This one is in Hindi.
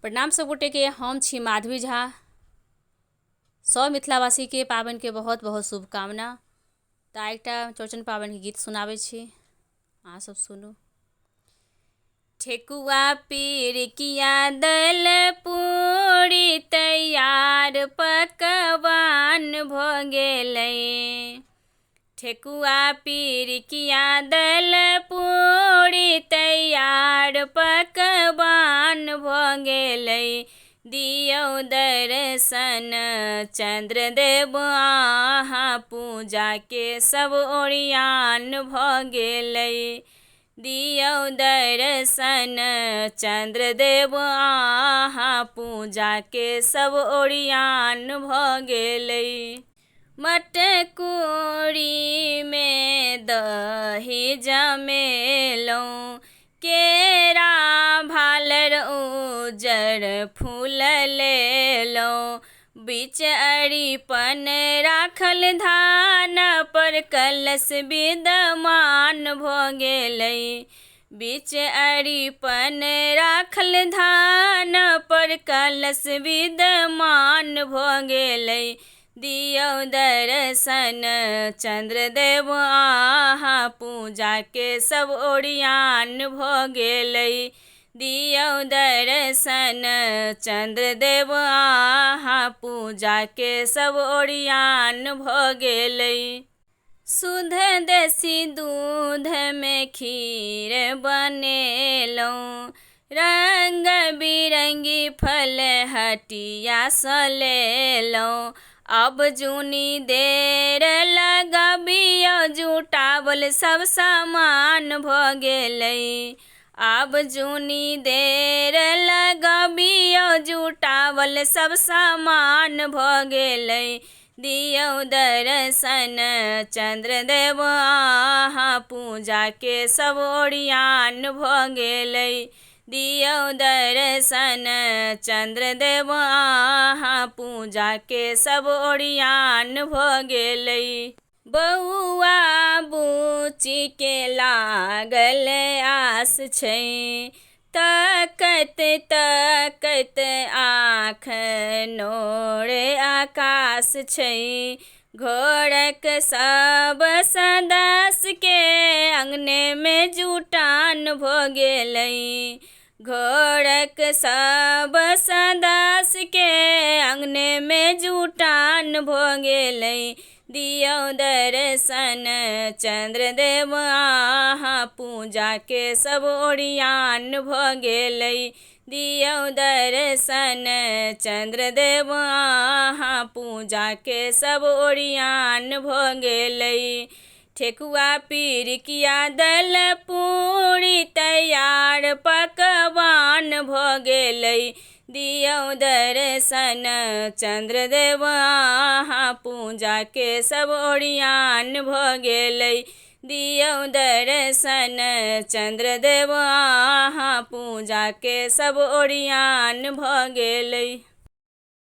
प्रणाम सब गोटे के। हम छी माधवी झा। सब मिथिलावासी के पाबनि के बहुत बहुत शुभकामना। तऽ एकटा चौड़चन पाबनि के गीत सुनाबै छी, अहाँ सब सुनू। ठेकुआ पिरिकिया दल पूरी तैयार पकवान भ गेलै। ठेकुआ पिरिकिया दल पूरी तैयार पकवान भ गेलै। दियौ दर्शन चंद्रदेव अहाँ पूजा के सब ओरियान भ गेलै। दियौ दर्शन चंद्रदेव अहाँ पूजा के सब ओरियान भ गेलै। मटकुरी में दही जमेलहुँ, केरा भालर उजर फूल लेलहुँ। बीच अरिपन राखल धान पर कलश विद्यमान भ गेलै। बीच अरिपन राखल धान पर कलश विद्यमान भ गेलै। दियौ दर्शन चंद्रदेव अहाँ पूजा के सब ओरियान भ गेलै। दियौ दर्शन चंद्रदेव अहाँ पूजा के सब ओरियान भ गेलै। शुद्ध देसी दूध में खीर बनेलहुँ, रंग बिरंगी फल हटिया सँ लेलहुँ। अब जुनी देर लगबियौ जुटावल सब सामान भ गेलै। अब जुनी देर लगबियौ जुटावल सब सामान भ गेलै। दियौ दर्शन चंद्रदेव अहाँ पूजा के सब ओरियान भ गेलै। दियौ दर्शन चंद्रदेव अहाँ पूजा के सब ओरियान भ गेलै। बौआ बुच्ची के लागल आस छै, तकैत तकैत आँख नोर आकाश छै। घरक सब सदस्य के अंगने में जुटान भ गेलै। घरक सब सदस्य के अंगने में जुटान भ गेलै। दियौ दर्शन चंद्रदेव अहाँ पूजा के सब ओरियान भ गेलै। दियौ दर्शन चंद्रदेव अहाँ पूजा के सब ओरियान भ गेलै। ठेकुआ पिरिकिया दल पूरी तैयार पकवान भ गेलै। दियौ दर्शन चंद्रदेव अहाँ पूजा के सब ओरियान भ गेलै। दियौ दर्शन चंद्रदेव अहाँ पूजा के सब ओरियान भ गेलै।